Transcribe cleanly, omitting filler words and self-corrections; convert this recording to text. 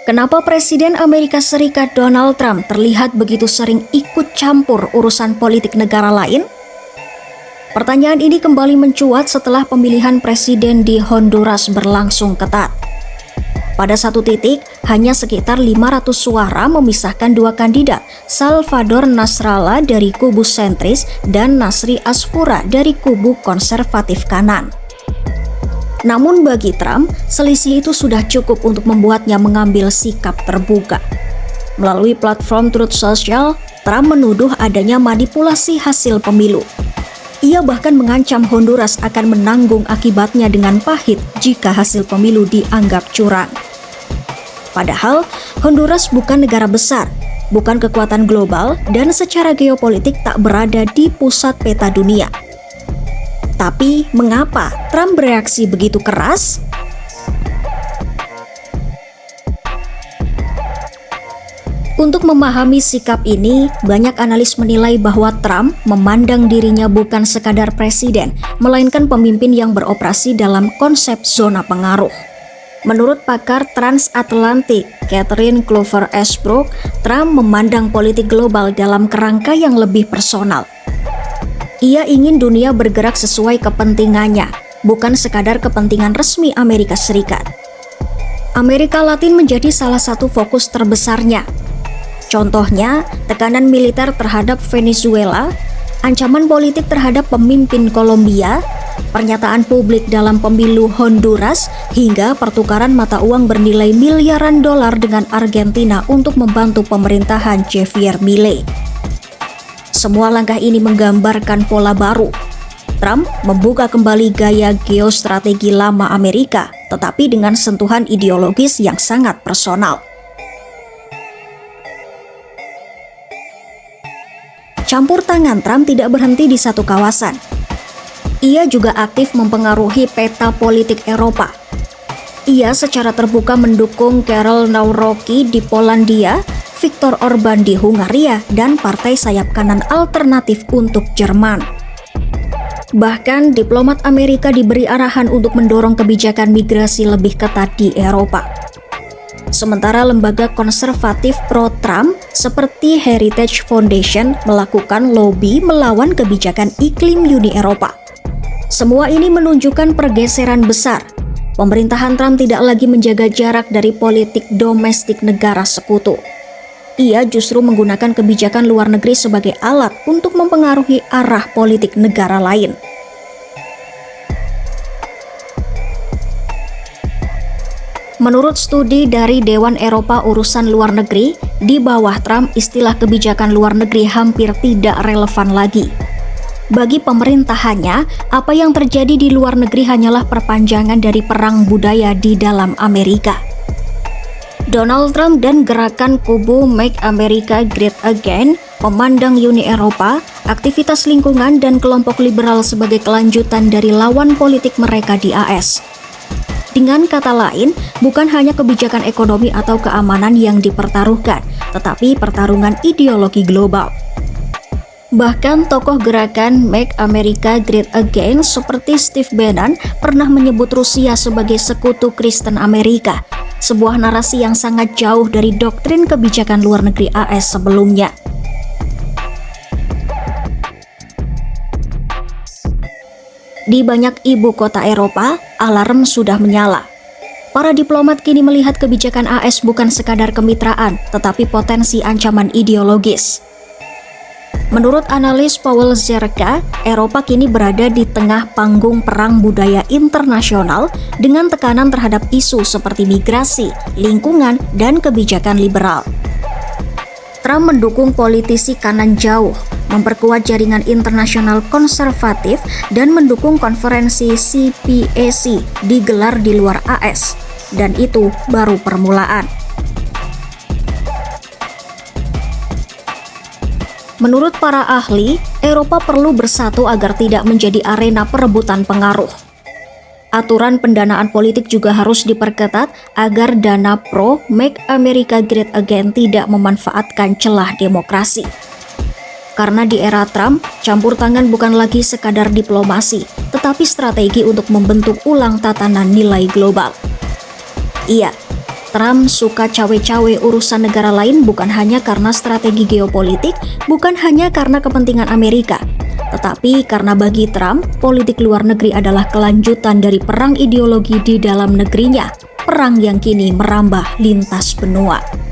Kenapa Presiden Amerika Serikat Donald Trump terlihat begitu sering ikut campur urusan politik negara lain? Pertanyaan ini kembali mencuat setelah pemilihan presiden di Honduras berlangsung ketat. Pada satu titik, hanya sekitar 500 suara memisahkan dua kandidat, Salvador Nasrallah dari kubu sentris dan Nasri Asfura dari kubu konservatif kanan. Namun bagi Trump, selisih itu sudah cukup untuk membuatnya mengambil sikap terbuka. Melalui platform Truth Social, Trump menuduh adanya manipulasi hasil pemilu. Ia bahkan mengancam Honduras akan menanggung akibatnya dengan pahit jika hasil pemilu dianggap curang. Padahal, Honduras bukan negara besar, bukan kekuatan global, dan secara geopolitik tak berada di pusat peta dunia. Tapi, mengapa Trump bereaksi begitu keras? Untuk memahami sikap ini, banyak analis menilai bahwa Trump memandang dirinya bukan sekadar presiden, melainkan pemimpin yang beroperasi dalam konsep zona pengaruh. Menurut pakar transatlantik Catherine Clover Esbrook, Trump memandang politik global dalam kerangka yang lebih personal. Ia ingin dunia bergerak sesuai kepentingannya, bukan sekadar kepentingan resmi Amerika Serikat. Amerika Latin menjadi salah satu fokus terbesarnya. Contohnya, tekanan militer terhadap Venezuela, ancaman politik terhadap pemimpin Kolombia, pernyataan publik dalam pemilu Honduras, hingga pertukaran mata uang bernilai miliaran dolar dengan Argentina untuk membantu pemerintahan Javier Milei. Semua langkah ini menggambarkan pola baru. Trump membuka kembali gaya geostrategi lama Amerika, tetapi dengan sentuhan ideologis yang sangat personal. Campur tangan Trump tidak berhenti di satu kawasan. Ia juga aktif mempengaruhi peta politik Eropa. Ia secara terbuka mendukung Karol Nawrocki di Polandia, Viktor Orban di Hungaria, dan partai sayap kanan alternatif untuk Jerman. Bahkan, diplomat Amerika diberi arahan untuk mendorong kebijakan migrasi lebih ketat di Eropa. Sementara lembaga konservatif pro-Trump seperti Heritage Foundation melakukan lobi melawan kebijakan iklim Uni Eropa. Semua ini menunjukkan pergeseran besar. Pemerintahan Trump tidak lagi menjaga jarak dari politik domestik negara sekutu. Ia justru menggunakan kebijakan luar negeri sebagai alat untuk mempengaruhi arah politik negara lain. Menurut studi dari Dewan Eropa Urusan Luar Negeri, di bawah Trump istilah kebijakan luar negeri hampir tidak relevan lagi. Bagi pemerintahannya, apa yang terjadi di luar negeri hanyalah perpanjangan dari perang budaya di dalam Amerika. Donald Trump dan gerakan kubu Make America Great Again memandang Uni Eropa, aktivitas lingkungan, dan kelompok liberal sebagai kelanjutan dari lawan politik mereka di AS. Dengan kata lain, bukan hanya kebijakan ekonomi atau keamanan yang dipertaruhkan, tetapi pertarungan ideologi global. Bahkan tokoh gerakan Make America Great Again seperti Steve Bannon pernah menyebut Rusia sebagai sekutu Kristen Amerika, sebuah narasi yang sangat jauh dari doktrin kebijakan luar negeri AS sebelumnya. Di banyak ibu kota Eropa, alarm sudah menyala. Para diplomat kini melihat kebijakan AS bukan sekadar kemitraan, tetapi potensi ancaman ideologis. Menurut analis Paul Zerka, Eropa kini berada di tengah panggung perang budaya internasional dengan tekanan terhadap isu seperti migrasi, lingkungan, dan kebijakan liberal. Trump mendukung politisi kanan jauh, memperkuat jaringan internasional konservatif, dan mendukung konferensi CPAC digelar di luar AS. Dan itu baru permulaan. Menurut para ahli, Eropa perlu bersatu agar tidak menjadi arena perebutan pengaruh. Aturan pendanaan politik juga harus diperketat agar dana pro Make America Great Again tidak memanfaatkan celah demokrasi. Karena di era Trump, campur tangan bukan lagi sekadar diplomasi, tetapi strategi untuk membentuk ulang tatanan nilai global. Iya, Trump suka cawe-cawe urusan negara lain bukan hanya karena strategi geopolitik, bukan hanya karena kepentingan Amerika, tetapi karena bagi Trump, politik luar negeri adalah kelanjutan dari perang ideologi di dalam negerinya, perang yang kini merambah lintas benua.